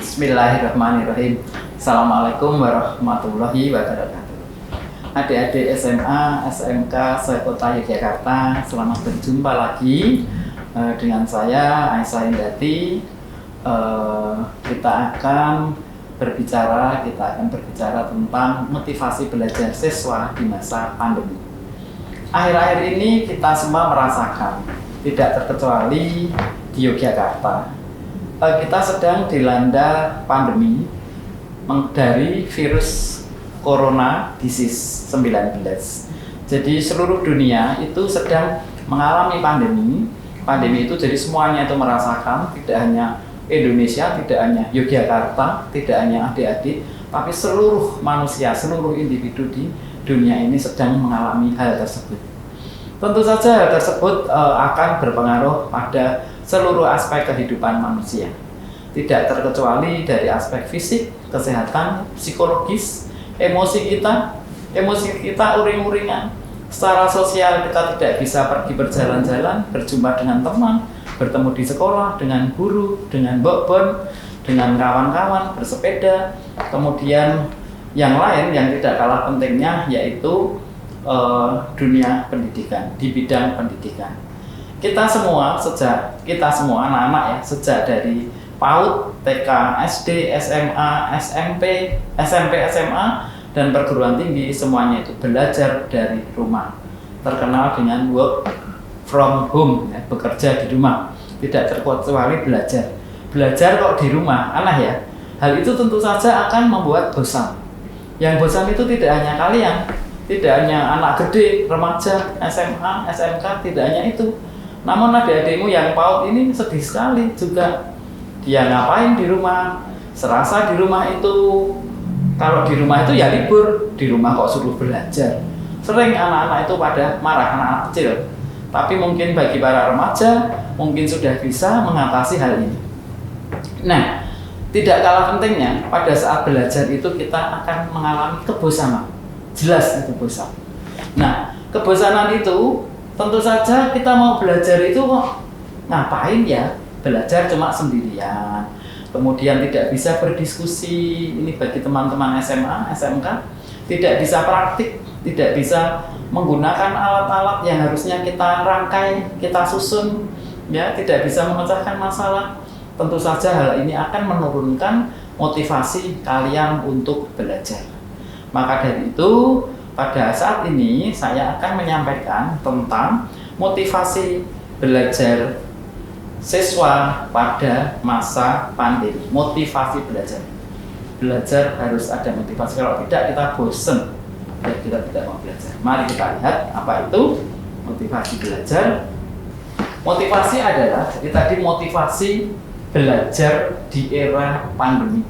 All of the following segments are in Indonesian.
Bismillahirrahmanirrahim. Assalamualaikum warahmatullahi wabarakatuh. Adik-adik SMA, SMK, sekota Yogyakarta, selamat berjumpa lagi dengan saya Aisyah Indati. Kita akan berbicara tentang motivasi belajar siswa di masa pandemi. Akhir-akhir ini kita semua merasakan, tidak terkecuali di Yogyakarta, kita sedang dilanda pandemi dari virus corona disease 19. Jadi seluruh dunia itu sedang mengalami pandemi. Pandemi itu jadi semuanya itu merasakan, tidak hanya Indonesia, tidak hanya Yogyakarta, tidak hanya adik-adik, tapi seluruh manusia, seluruh individu di dunia ini sedang mengalami hal tersebut. Tentu saja hal tersebut akan berpengaruh pada seluruh aspek kehidupan manusia, tidak terkecuali dari aspek fisik, kesehatan, psikologis, emosi kita uring-uringan. Secara sosial kita tidak bisa pergi berjalan-jalan, berjumpa dengan teman, bertemu di sekolah, dengan guru, dengan bokbon, dengan kawan-kawan, bersepeda. Kemudian yang lain yang tidak kalah pentingnya yaitu dunia pendidikan, di bidang pendidikan. Kita semua anak-anak ya, sejak dari PAUD, TK, SD, SMA, SMP, SMA, dan perguruan tinggi, semuanya itu belajar dari rumah. Terkenal dengan work from home, ya, bekerja di rumah, tidak terkecuali belajar. Belajar kok di rumah, aneh ya. Hal itu tentu saja akan membuat bosan. Yang bosan itu tidak hanya kalian, tidak hanya anak gede, remaja, SMA, SMK, tidak hanya itu. Namun adik-adikmu yang PAUD ini sedih sekali juga. Dia ngapain di rumah? Serasa di rumah itu, kalau di rumah itu ya libur, di rumah kok suruh belajar. Sering anak-anak itu pada marah, anak-anak kecil. Tapi mungkin bagi para remaja, mungkin sudah bisa mengatasi hal ini. Nah, tidak kalah pentingnya, pada saat belajar itu kita akan mengalami kebosanan. Jelas itu bosan. Nah, kebosanan itu tentu saja kita mau belajar itu kok ngapain ya? Belajar cuma sendirian. Kemudian tidak bisa berdiskusi, ini bagi teman-teman SMA, SMK, tidak bisa praktik, tidak bisa menggunakan alat-alat yang harusnya kita rangkai, kita susun, ya, tidak bisa memecahkan masalah. Tentu saja hal ini akan menurunkan motivasi kalian untuk belajar. Maka dari itu, pada saat ini saya akan menyampaikan tentang motivasi belajar siswa pada masa pandemi. Motivasi belajar. Belajar harus ada motivasi, kalau tidak kita bosen dan kita tidak mau belajar. Mari kita lihat apa itu motivasi belajar. Motivasi adalah, jadi tadi motivasi belajar di era pandemi.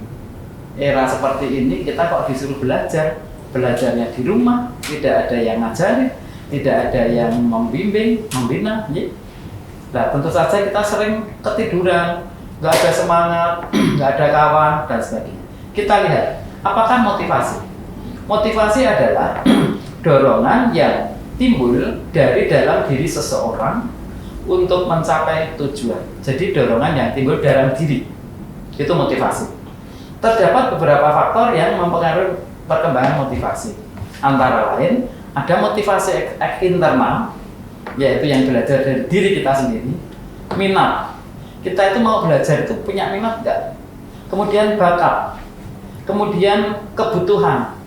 Era seperti ini kita kok disuruh belajar, belajarnya di rumah, tidak ada yang ngajarin, tidak ada yang membimbing, membina, ya. Nah, tentu saja kita sering ketiduran, nggak ada semangat, nggak ada kawan, dan sebagainya. Kita lihat, apakah motivasi? Motivasi adalah dorongan yang timbul dari dalam diri seseorang untuk mencapai tujuan. Jadi dorongan yang timbul dalam diri, itu motivasi. Terdapat beberapa faktor yang mempengaruhi perkembangan motivasi. Antara lain, ada motivasi internal, yaitu yang belajar dari diri kita sendiri. Minat, kita itu mau belajar itu punya minat enggak? Kemudian bakat, kemudian kebutuhan.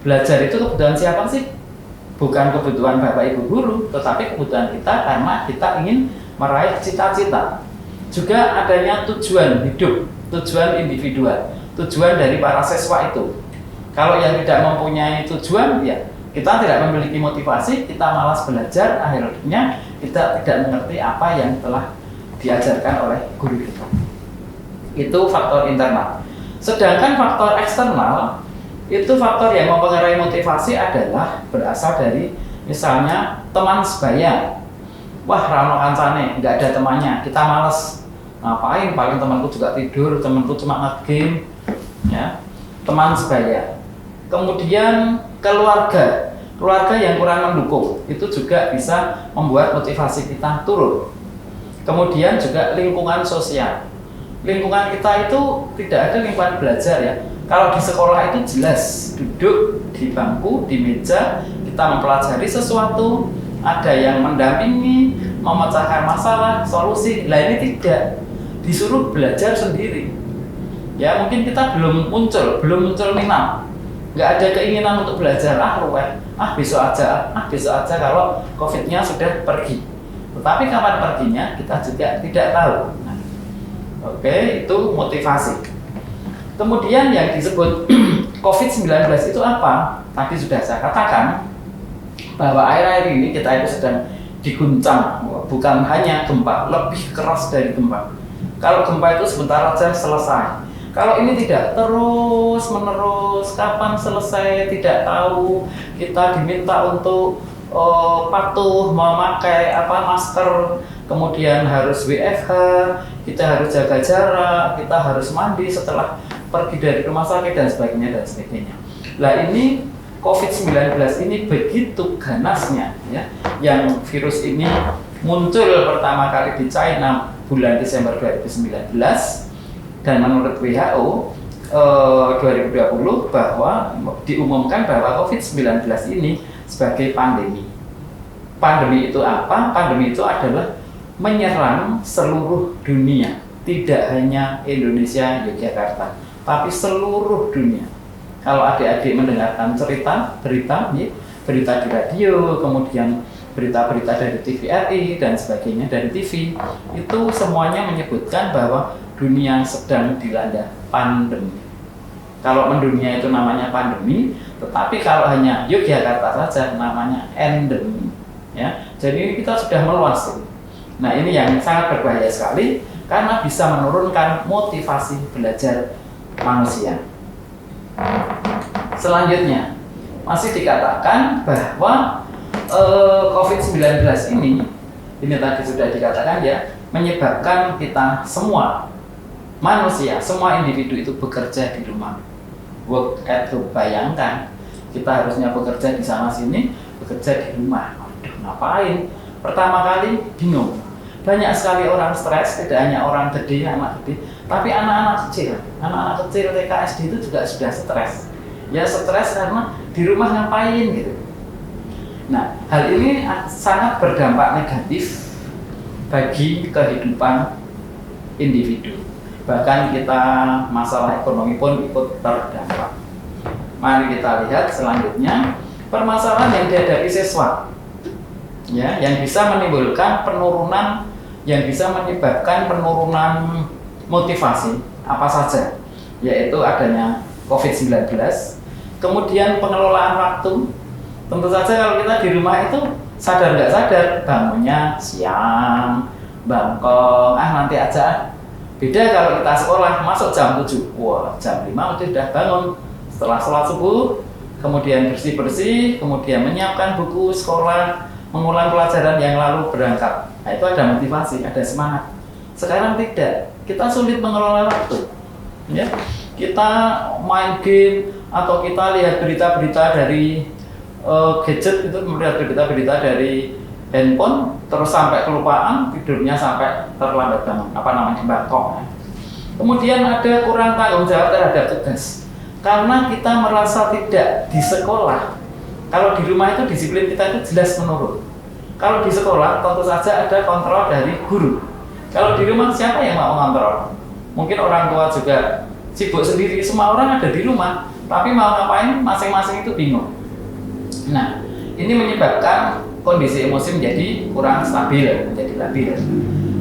Belajar itu kebutuhan siapa sih? Bukan kebutuhan Bapak Ibu guru, tetapi kebutuhan kita karena kita ingin meraih cita-cita. Juga adanya tujuan hidup, tujuan individual, tujuan dari para siswa itu. Kalau yang tidak mempunyai tujuan, ya kita tidak memiliki motivasi, kita malas belajar, akhirnya kita tidak mengerti apa yang telah diajarkan oleh guru kita. Itu faktor internal. Sedangkan faktor eksternal, itu faktor yang mempengaruhi motivasi adalah berasal dari misalnya teman sebaya. Wah, rano kancane, nggak ada temannya, kita malas. Ngapain? Paling temanku juga tidur, temanku cuma nge-game, ya. Teman sebaya. Kemudian keluarga yang kurang mendukung, itu juga bisa membuat motivasi kita turun. Kemudian juga lingkungan sosial. lingkungan kita itu tidak ada lingkungan belajar ya. Kalau di sekolah itu jelas duduk di bangku, di meja, kita mempelajari sesuatu, ada yang mendampingi, memecahkan masalah, solusi. Lah ini tidak, disuruh belajar sendiri. Ya mungkin kita belum muncul minat, nggak ada keinginan untuk belajar. Besok aja kalau COVID-nya sudah pergi. Tetapi kapan perginya kita juga tidak tahu. Nah, oke, itu motivasi. Kemudian yang disebut COVID-19 itu apa? Tadi sudah saya katakan bahwa akhir-akhir ini kita itu sedang diguncang, bukan hanya gempa, lebih keras dari gempa. Kalau gempa itu sebentar saja selesai. Kalau ini tidak, terus menerus, kapan selesai tidak tahu. Kita diminta untuk patuh memakai masker, kemudian harus WFH, kita harus jaga jarak, kita harus mandi setelah pergi dari rumah sakit dan sebagainya. Nah ini COVID-19 ini begitu ganasnya ya, yang virus ini muncul pertama kali di China bulan Desember 2019 dan menurut WHO 2020 bahwa diumumkan bahwa COVID-19 ini sebagai pandemi. Pandemi itu apa? Pandemi itu adalah menyerang seluruh dunia, tidak hanya Indonesia, Yogyakarta, tapi seluruh dunia. Kalau adik-adik mendengarkan berita di radio, kemudian berita-berita dari TVRI dan sebagainya dari TV, itu semuanya menyebutkan bahwa dunia sedang dilanda pandemi. Kalau mendunia itu namanya pandemi, tetapi kalau hanya Yogyakarta saja namanya endemi. Ya, jadi kita sudah meluas. Nah ini yang sangat berbahaya sekali karena bisa menurunkan motivasi belajar manusia. Selanjutnya masih dikatakan bahwa COVID-19 ini tadi sudah dikatakan ya, menyebabkan kita semua manusia, semua individu itu bekerja di rumah. Work at home. Bayangkan kita harusnya bekerja di sana sini, bekerja di rumah. Waduh, ngapain? Pertama kali bingung. Banyak sekali orang stres, tidak hanya orang gede, anak gede, tapi anak-anak kecil TK SD itu juga sudah stres. Ya stres karena di rumah ngapain gitu. Nah, hal ini sangat berdampak negatif bagi kehidupan individu. Bahkan kita masalah ekonomi pun ikut terdampak. Mari kita lihat selanjutnya permasalahan yang dihadapi siswa, ya, yang bisa menimbulkan penurunan, yang bisa menyebabkan penurunan motivasi apa saja, yaitu adanya COVID-19, kemudian pengelolaan waktu. Tentu saja kalau kita di rumah itu sadar nggak sadar bangunnya siang, bangkong, nanti aja. Beda kalau kita sekolah, masuk jam 7, jam 5 udah bangun. Setelah sholat subuh, kemudian bersih-bersih, kemudian menyiapkan buku sekolah, mengulang pelajaran yang lalu berangkat. Nah itu ada motivasi, ada semangat. Sekarang tidak, kita sulit mengelola waktu. Ya, kita main game atau kita lihat berita-berita dari gadget, itu melihat berita-berita dari handphone, terus sampai kelupaan, tidurnya sampai terlambat bangun, bangkok. Kemudian ada kurang tanggung jawab terhadap tugas, karena kita merasa tidak di sekolah. Kalau di rumah itu disiplin kita itu jelas menurun. Kalau di sekolah tentu saja ada kontrol dari guru. Kalau di rumah siapa yang mau kontrol? Mungkin orang tua juga sibuk sendiri, semua orang ada di rumah, tapi mau ngapain masing-masing itu bingung. Nah, ini menyebabkan kondisi emosi menjadi kurang stabil, menjadi labil.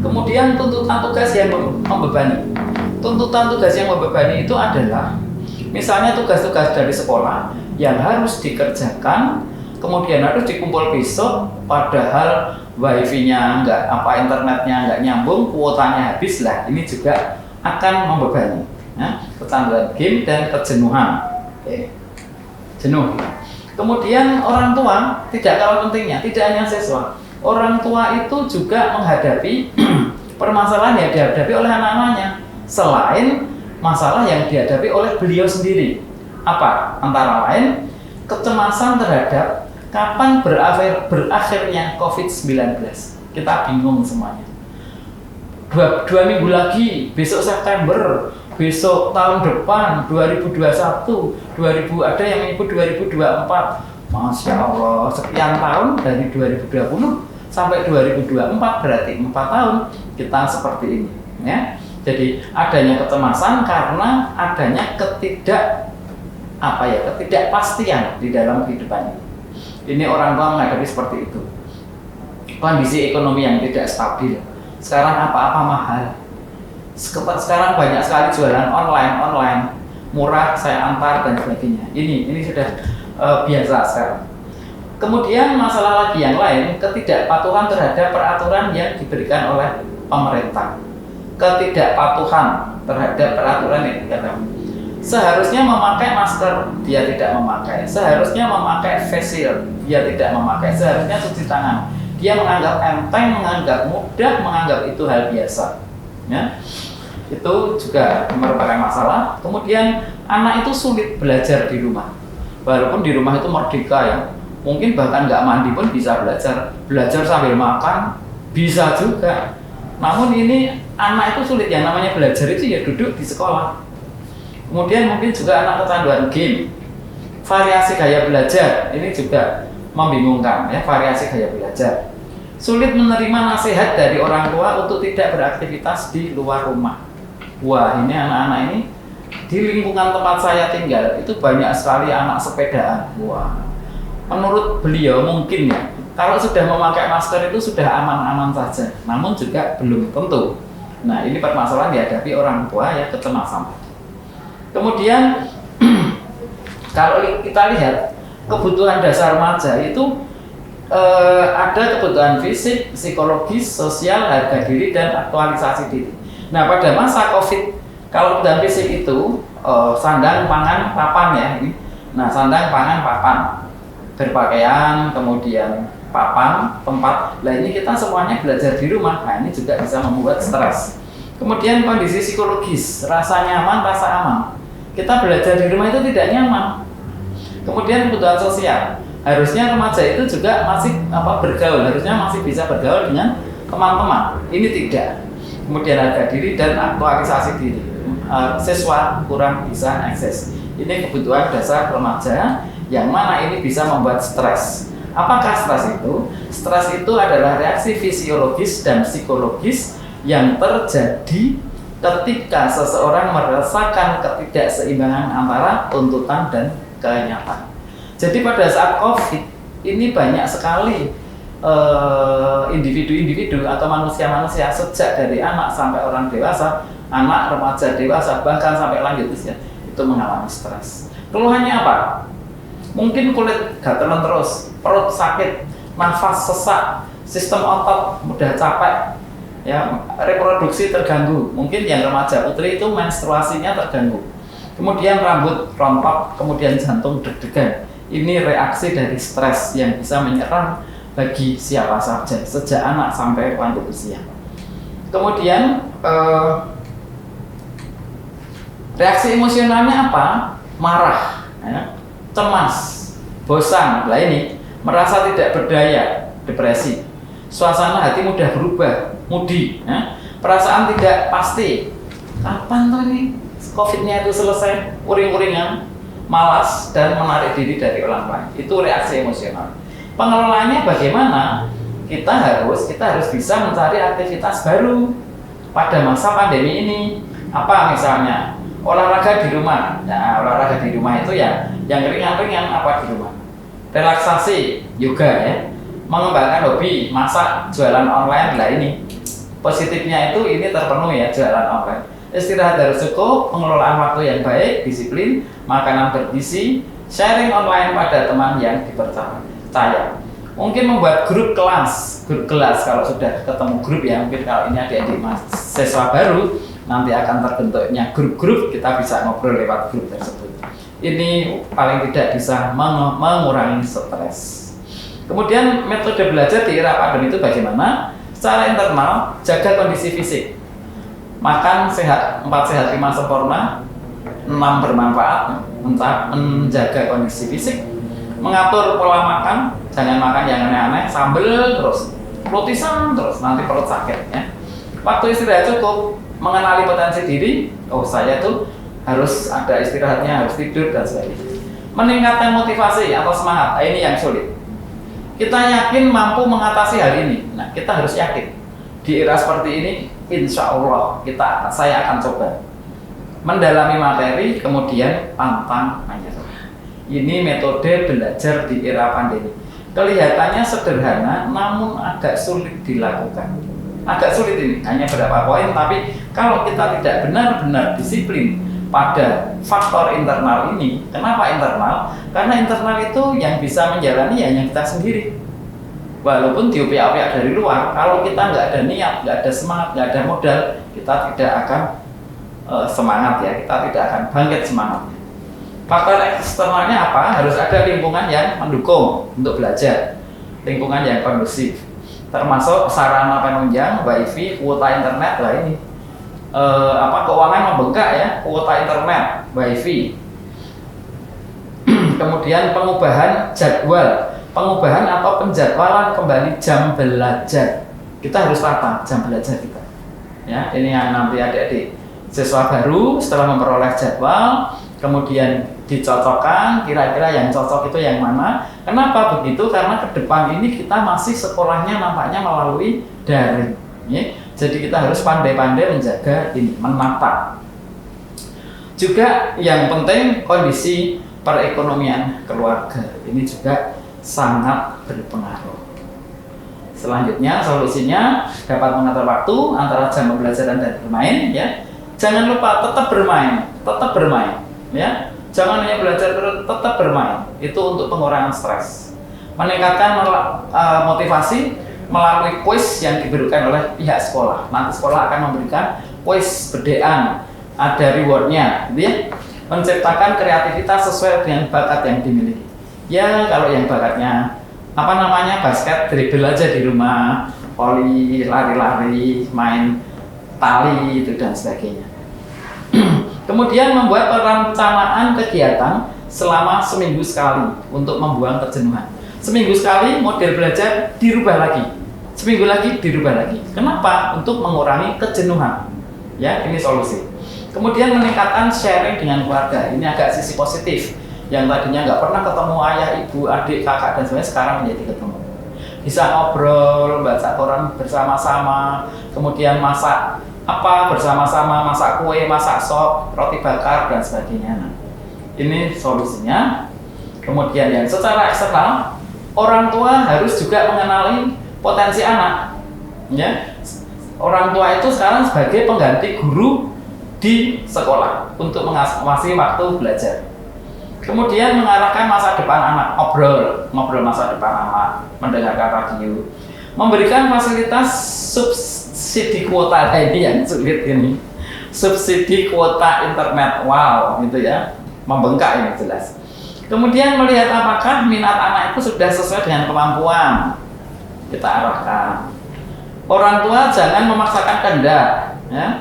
Kemudian tuntutan tugas yang membebani. Tuntutan tugas yang membebani itu adalah misalnya tugas-tugas dari sekolah yang harus dikerjakan, kemudian harus dikumpul besok, padahal wifi-nya internetnya nggak nyambung, kuotanya habis lah. Ini juga akan membebani. Ya, kecanduan game dan kejenuhan. Jenuh. Kemudian orang tua tidak kalah pentingnya, tidak hanya siswa. Orang tua itu juga menghadapi permasalahan yang dihadapi oleh anak-anaknya, selain masalah yang dihadapi oleh beliau sendiri. Apa? Antara lain kecemasan terhadap kapan berakhirnya COVID-19. Kita bingung semuanya. dua minggu lagi, besok September, besok tahun depan 2021, 2000 ada yang menyebut 2024. Masya Allah, sekian tahun dari 2020 sampai 2024 berarti 4 tahun kita seperti ini, ya. Jadi adanya kecemasan karena adanya ketidakpastian di dalam kehidupan ini. Ini orang tua menghadapi seperti itu. Kondisi ekonomi yang tidak stabil. Sekarang apa-apa mahal. Sekarang banyak sekali jualan online, murah, saya antar dan sebagainya. Ini sudah biasa sekarang. Kemudian masalah lagi yang lain, ketidakpatuhan terhadap peraturan yang diberikan oleh pemerintah. Ketidakpatuhan terhadap peraturan yang diberikan. Seharusnya memakai masker, dia tidak memakai. Seharusnya memakai face shield, dia tidak memakai. Seharusnya cuci tangan, dia menganggap enteng, menganggap mudah, menganggap itu hal biasa. Ya, itu juga merupakan masalah. Kemudian anak itu sulit belajar di rumah, walaupun di rumah itu merdeka ya. Mungkin bahkan nggak mandi pun bisa belajar sambil makan bisa juga. Namun ini anak itu sulit, yang namanya belajar itu ya duduk di sekolah. Kemudian mungkin juga anak kecanduan game, variasi gaya belajar ini juga membingungkan ya, variasi gaya belajar. Sulit menerima nasihat dari orang tua untuk tidak beraktivitas di luar rumah. Wah, ini anak-anak ini di lingkungan tempat saya tinggal itu banyak sekali anak sepedaan. Wah, menurut beliau mungkin ya, kalau sudah memakai masker itu sudah aman-aman saja, namun juga belum tentu. Nah, ini permasalahan dihadapi orang tua ya, kecemasan. Kemudian kalau kita lihat kebutuhan dasar remaja itu ada kebutuhan fisik, psikologis, sosial, harga diri, dan aktualisasi diri. Nah, pada masa COVID, kalau kebutuhan fisik itu sandang, pangan, papan ya ini. Nah, sandang, pangan, papan, berpakaian, kemudian papan, tempat. Nah, ini kita semuanya belajar di rumah. Nah, ini juga bisa membuat stres. Kemudian kondisi psikologis, rasa nyaman, rasa aman. Kita belajar di rumah itu tidak nyaman. Kemudian kebutuhan sosial, harusnya remaja itu juga masih bergaul, harusnya masih bisa bergaul dengan teman-teman. Ini tidak. Kemudian harga diri dan aktualisasi diri. Siswa kurang bisa akses. Ini kebutuhan dasar remaja yang mana ini bisa membuat stres. Apakah stres itu? Stres itu adalah reaksi fisiologis dan psikologis yang terjadi ketika seseorang merasakan ketidakseimbangan antara tuntutan dan kenyataan. Jadi pada saat COVID ini banyak sekali individu-individu atau manusia-manusia sejak dari anak sampai orang dewasa, anak, remaja, dewasa, bahkan sampai lanjut usia itu mengalami stres. Keluhannya apa? Mungkin kulit gatelan terus, perut sakit, nafas sesak, sistem otot mudah capek, ya, reproduksi terganggu. Mungkin yang remaja putri itu menstruasinya terganggu. Kemudian rambut rontok, kemudian jantung deg-degan. Ini reaksi dari stres yang bisa menyerang bagi siapa saja, sejak anak sampai lanjut usia. Kemudian reaksi emosionalnya apa? Marah, ya, cemas, bosan. Nah, ini merasa tidak berdaya, depresi. Suasana hati mudah berubah, moody, ya. Perasaan tidak pasti. Kapan tuh ini COVID-nya itu selesai? Uring-uringan, malas, dan menarik diri dari orang lain. Itu reaksi emosional. Pengelolaannya bagaimana? Kita harus bisa mencari aktivitas baru pada masa pandemi ini. Apa misalnya? Olahraga di rumah. Nah, olahraga di rumah itu ya yang ringan-ringan apa di rumah. Relaksasi, yoga ya. Mengembangkan hobi, masak, jualan online. Lah ini positifnya itu ini terpenuhi ya, jualan online. Istirahat harus cukup, pengelolaan waktu yang baik, disiplin, makanan bergizi, sharing online pada teman yang dipercaya. Mungkin membuat grup kelas kalau sudah ketemu grup ya, mungkin kalau ini adik-adik mahasiswa baru, nanti akan terbentuknya grup-grup, kita bisa ngobrol lewat grup tersebut. Ini paling tidak bisa mengurangi stres. Kemudian metode belajar di era pandemi itu bagaimana? Secara internal, jaga kondisi fisik. Makan sehat, 4 sehat 5 sempurna, 6 bermanfaat, menjaga kondisi fisik, mengatur pola makan, jangan makan yang aneh-aneh, sambel terus, rotisan terus, nanti perut sakit ya. Waktu istirahat cukup, mengenali potensi diri, oh saya tuh harus ada istirahatnya, harus tidur dan sebagainya. Meningkatkan motivasi atau semangat, ini yang sulit. Kita yakin mampu mengatasi hal ini. Nah, kita harus yakin di era seperti ini, insya Allah saya akan coba mendalami materi, kemudian pantang menyerah. Ini metode belajar di era pandemi. Kelihatannya sederhana, namun agak sulit dilakukan. Agak sulit ini, hanya beberapa poin, tapi kalau kita tidak benar-benar disiplin pada faktor internal ini. Kenapa internal? Karena internal itu yang bisa menjalani hanya kita sendiri. Walaupun diopiak-opiak dari luar, kalau kita nggak ada niat, nggak ada semangat, nggak ada modal, kita tidak akan semangat ya, kita tidak akan bangkit semangatnya. Faktor eksternalnya apa? Harus ada lingkungan yang mendukung untuk belajar, lingkungan yang kondusif, termasuk sarana penunjang, wifi, kuota internet lah ini. Keuangan membengkak ya, kuota internet, wifi. Kemudian pengubahan jadwal, pengubahan atau penjadwalan kembali jam belajar. Kita harus tata jam belajar kita. Ya, ini yang nanti adik-adik siswa baru setelah memperoleh jadwal, kemudian dicocokkan kira-kira yang cocok itu yang mana. Kenapa begitu? Karena ke depan ini kita masih sekolahnya nampaknya melalui daring ya. Jadi kita harus pandai-pandai menjaga ini, menata. Juga yang penting kondisi perekonomian keluarga ini juga sangat berpengaruh. Selanjutnya solusinya dapat mengatur waktu antara jam pembelajaran dan bermain ya. Jangan lupa tetap bermain ya. Jangan hanya belajar terus, tetap bermain. Itu untuk pengurangan stres. Meningkatkan motivasi melalui kuis yang diberikan oleh pihak sekolah. Nanti sekolah akan memberikan kuis berdean, ada rewardnya, gitu ya. Menciptakan kreativitas sesuai dengan bakat yang dimiliki. Ya, kalau yang bakatnya basket, dribble aja di rumah, voli, lari-lari, main tali itu dan sebagainya. Kemudian membuat perencanaan kegiatan selama seminggu sekali untuk membuang kejenuhan. Seminggu sekali model belajar dirubah lagi, seminggu lagi dirubah lagi. Kenapa? Untuk mengurangi kejenuhan. Ya, ini solusi. Kemudian meningkatkan sharing dengan keluarga. Ini agak sisi positif. Yang tadinya nggak pernah ketemu ayah, ibu, adik, kakak dan sebagainya sekarang menjadi ketemu. Bisa ngobrol, baca koran bersama-sama, kemudian masak bersama-sama, masak kue, masak sop, roti bakar dan sebagainya. Nah, ini solusinya. Kemudian yang secara eksternal, orang tua harus juga mengenali potensi anak. Ya, orang tua itu sekarang sebagai pengganti guru di sekolah untuk mengawasi waktu belajar. Kemudian mengarahkan masa depan anak, ngobrol masa depan anak, mendengarkan radio, memberikan fasilitas subsidi kuota ini yang sulit ini, subsidi kuota internet, wow, gitu ya, membengkak ini jelas. Kemudian melihat apakah minat anak itu sudah sesuai dengan kemampuan, kita arahkan. Orang tua jangan memaksakan kehendak ya,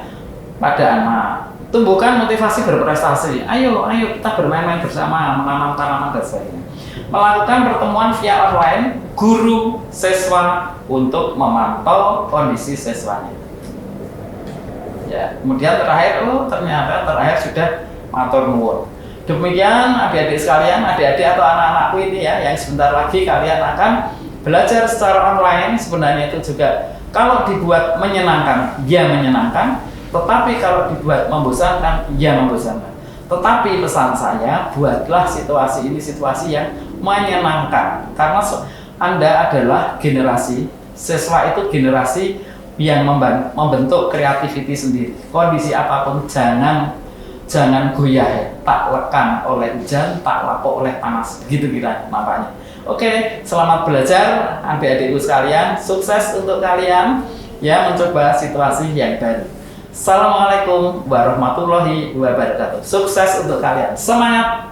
pada anak. Tumbuhkan motivasi berprestasi. Ayo kita bermain-main bersama, menanam tanaman dan sebagainya. Melakukan pertemuan via online guru siswa untuk memantau kondisi siswanya. Ya, kemudian ternyata terakhir sudah matur nuwun. Demikian adik-adik sekalian, adik-adik atau anak-anakku ini ya, yang sebentar lagi kalian akan belajar secara online. Sebenarnya itu juga kalau dibuat menyenangkan, ya menyenangkan. Tetapi kalau dibuat membosankan, ya membosankan. Tetapi pesan saya, buatlah situasi ini situasi yang menyenangkan. Karena Anda adalah generasi, siswa itu generasi yang membentuk kreativiti sendiri. Kondisi apapun jangan goyah ya. Tak lekang oleh hujan, tak lapuk oleh panas. Gitu kira nampaknya. Oke, selamat belajar adik-adikku sekalian. Sukses untuk kalian ya mencoba situasi yang baru. Assalamualaikum warahmatullahi wabarakatuh. Sukses untuk kalian. Semangat!